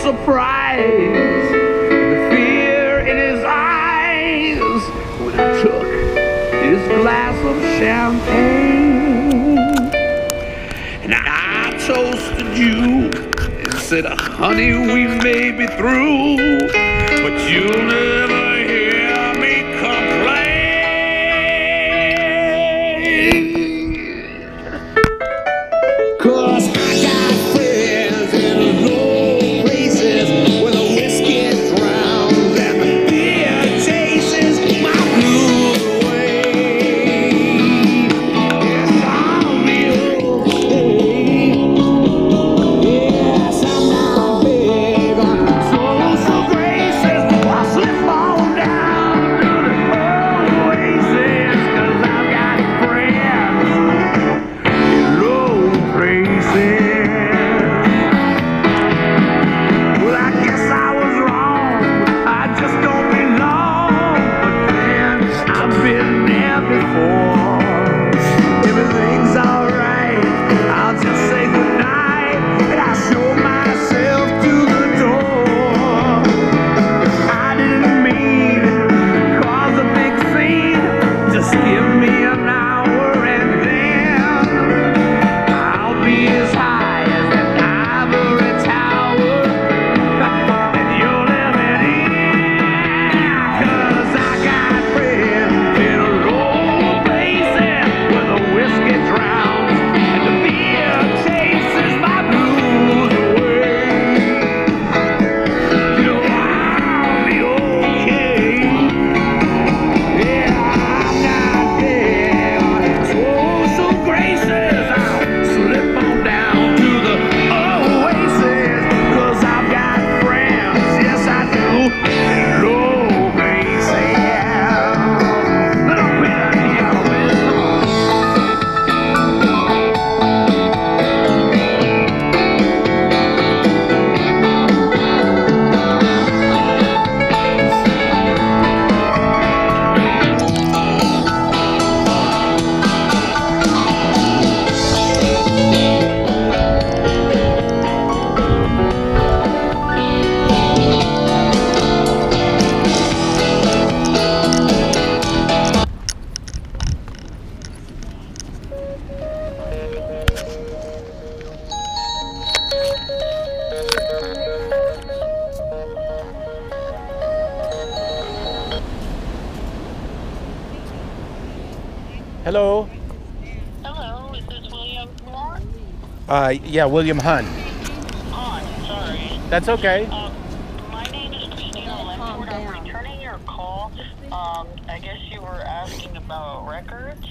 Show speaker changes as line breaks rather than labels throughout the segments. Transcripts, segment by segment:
surprise, the fear in his eyes when I took his glass of champagne. And I toasted you and said, honey, we may be through, but you'll never hear me complain. 'Cause I got friends in low places where the whiskey drowns and the beer chases my blues away. Yes, I'll be okay. Yes, I'm not big on social graces. I'll slip on down to the oasis, 'cause I've got friends in low places. Well, I guess I was wrong. I just don't belong. But then I've been there before. Everything's alright. I'll just say goodnight and I show myself to the door. I didn't mean to cause a big scene. Just give me an hour and then I'll be as high as an ivory tower that you're living in. 'Cause I got friends in low places where the whiskey drowns and the beer chases my blues away. You know I'll be okay. Yeah, I'm not big on social graces. I'll slip on down to the oasis, 'cause I've got friends, yes I do, in low places. Little bit of heroin.
Hello.
Hello, is this William Moore?
Yeah, William Hunt.
Oh, I'm sorry.
That's okay.
My name is Christina Lemford. I'm returning your call. I guess you were asking about records?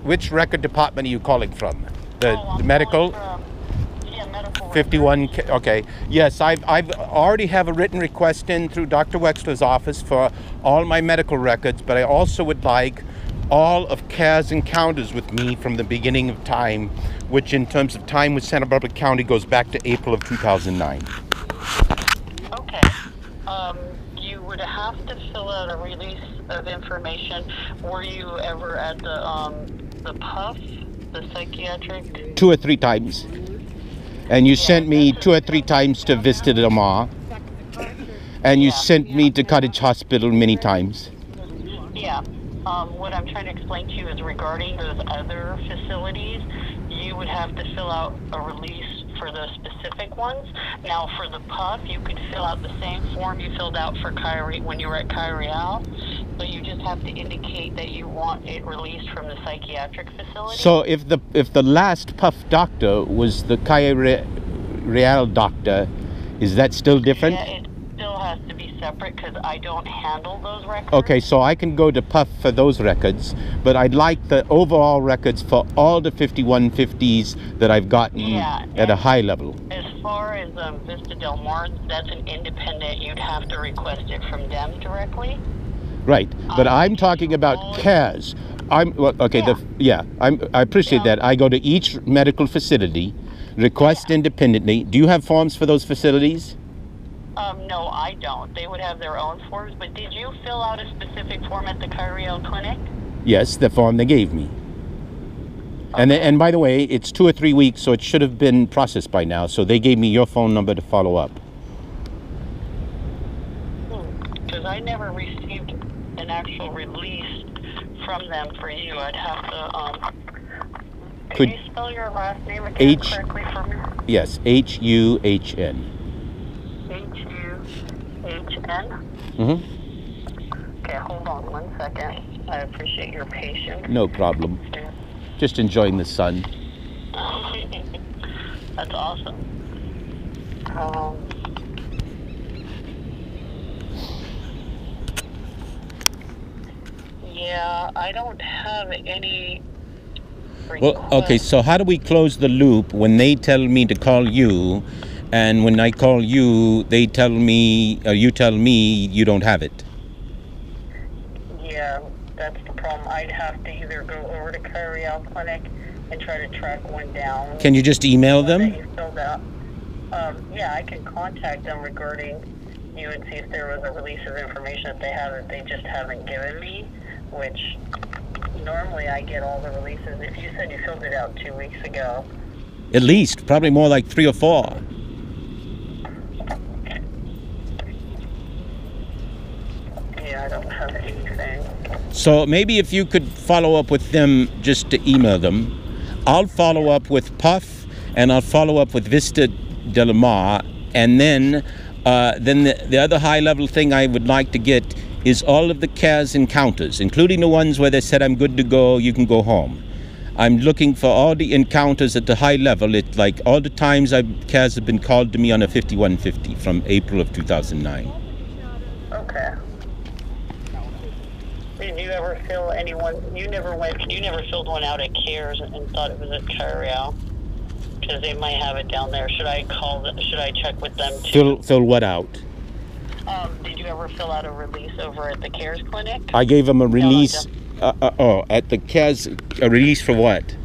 Which record department are you calling from? The
I'm
medical?
calling from, yeah, medical
51.
records.
Okay. Yes, I've already have a written request in through Dr. Wexler's office for all my medical records, but I also would like all of CARE's encounters with me from the beginning of time, which in terms of time with Santa Barbara County goes back to April of 2009.
Okay. You would have to fill out a release of information. Were you ever at the PUF, the psychiatric?
2 or 3 times. And you sent me 2 or 3 times to Vista Del Mar. And you sent me to Cottage Hospital many times.
Yeah. What I'm trying to explain to you is regarding those other facilities, you would have to fill out a release for those specific ones. Now, for the PUF, you could fill out the same form you filled out for Kyrie when you were at Kyrie, but you just have to indicate that you want it released from the psychiatric facility.
So if the last PUF doctor was the Kyrie doctor, is that still different?
Yeah, it still has to be separate because I don't handle those records.
Okay, so I can go to PUF for those records, but I'd like the overall records for all the 5150s that I've gotten at a high level.
As far as Vista Del Mar, that's an independent. You'd have to request it from them directly.
Right, but I'm talking about CARES. I appreciate that. I go to each medical facility, request independently. Do you have forms for those facilities?
No, I don't. They would have their own forms, but did you fill out a specific form at the Kyrie clinic?
Yes, the form they gave me. And by the way, it's 2 or 3 weeks, so it should have been processed by now. So they gave me your phone number to follow up.
Because I never received an actual release from them for you. I'd have to, can you spell your last name again correctly for me?
Yes, HUHN.
HUHN?
Mm-hmm.
Okay, hold on 1 second. I appreciate your patience.
No problem. Just enjoying the sun.
That's awesome. Yeah, I don't have any requests.
Well, okay, so how do we close the loop when they tell me to call you, and when I call you, they tell me, or you tell me you don't have it?
Yeah, that's the problem. I'd have to either go over to Carial Clinic and try to track one down.
Can you just email them?
That you filled out. Yeah, I can contact them regarding you and see if there was a release of information that they have that they just haven't given me, which normally I get all the releases. If you said you filled it out 2 weeks ago.
At least, probably more like 3 or 4.
Yeah, I don't have anything.
So maybe if you could follow up with them, just to email them. I'll follow up with Puff, and I'll follow up with Vista Del Mar, and then the other high-level thing I would like to get is all of the CARES encounters, including the ones where they said I'm good to go, you can go home. I'm looking for all the encounters at the high level. It's like all the times CARES have been called to me on a 5150 from April of 2009.
Okay. Did you ever fill anyone? You never filled one out at CARES and thought it was at Carial? Because they might have it down there. Should I check with them too?
Fill what out?
Did you ever fill out a release over at the CARES clinic?
I gave them a release. At the CARES, a release for what?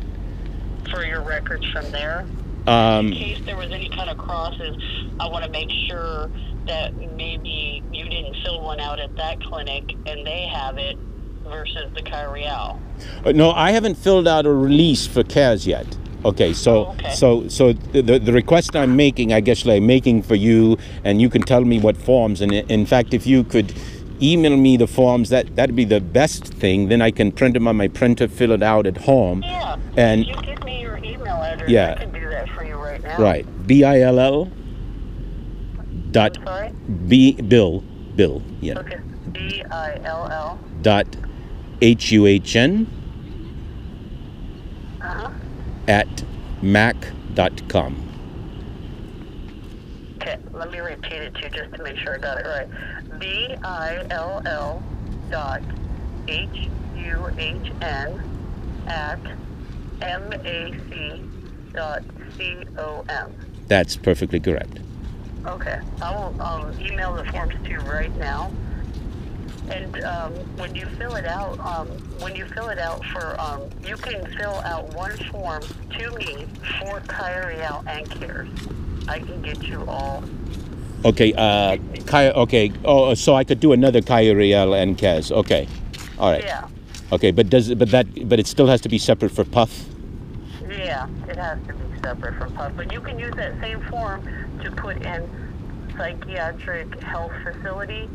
For your records from there. In case there was any kind of crosses, I want to make sure that maybe you didn't fill one out at that clinic and they have it versus the Carial.
No, I haven't filled out a release for CARES yet. Okay, so the request I'm making, I guess I'm making for you, and you can tell me what forms. And in fact, if you could email me the forms, that'd be the best thing. Then I can print them on my printer, fill it out at home.
Yeah.
And
if you give me your email address,
yeah,
I can do that for you right now.
Right. BILL. Dot.
Sorry.
Bill. Yeah.
Okay. BILL.
Dot. HUHN. At mac.com.
Okay, let me repeat it to you just to make sure I got it right. BILL dot HUHN at MAC.com.
That's perfectly correct.
Okay, I'll email the forms to you right now. And when you fill it out, you can fill out one form to me for Carial and CARES. I can get you all.
Okay. Okay. Oh, so I could do another Carial and CARES. Okay. All right.
Yeah.
Okay, but it still has to be separate for Puff.
Yeah, it has to be separate from Puff. But you can use that same form to put in psychiatric health facility.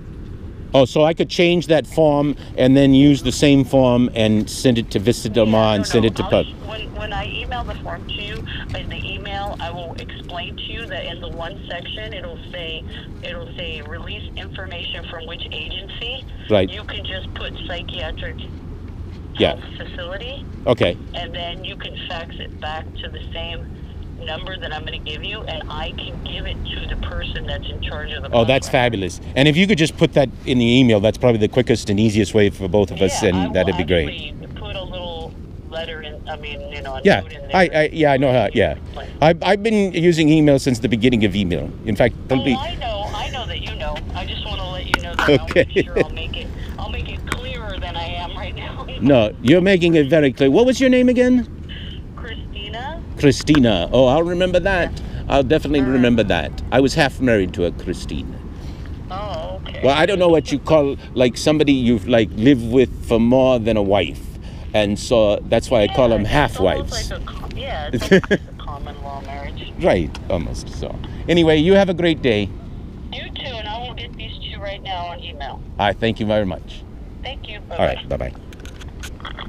Oh, so I could change that form and then use the same form and send it to Vista Del Mar and send it to Puff.
When I email the form to you, in the email I will explain to you that in the one section it'll say release information from which agency.
Right.
You can just put psychiatric
Yeah.
health facility.
Okay.
And then you can fax it back to the same number that I'm going to give you, and I can give it to the person that's in charge of the
Oh, that's fabulous. And if you could just put that in the email, that's probably the quickest and easiest way for both of us, and that'd be great.
Put a little letter in, a
yeah,
note in there.
I know how, yeah. I've been using email since the beginning of email. In fact,
I know that you know. I just want to let you know that
okay.
I'll make it clearer than I am right now.
No, you're making it very clear. What was your name again? Christina. Oh, I'll remember that. I'll definitely remember that. I was half married to a Christine.
Oh, okay.
Well, I don't know what you call, like, somebody you've, like, lived with for more than a wife.
And so that's why I call them half-wives.
Like it's like a common law marriage.
Right, almost. So anyway, you have a great day.
You too, and I will get these to you right now on email.
All right, thank you very much.
Thank you. Bye-bye.
All right, bye-bye.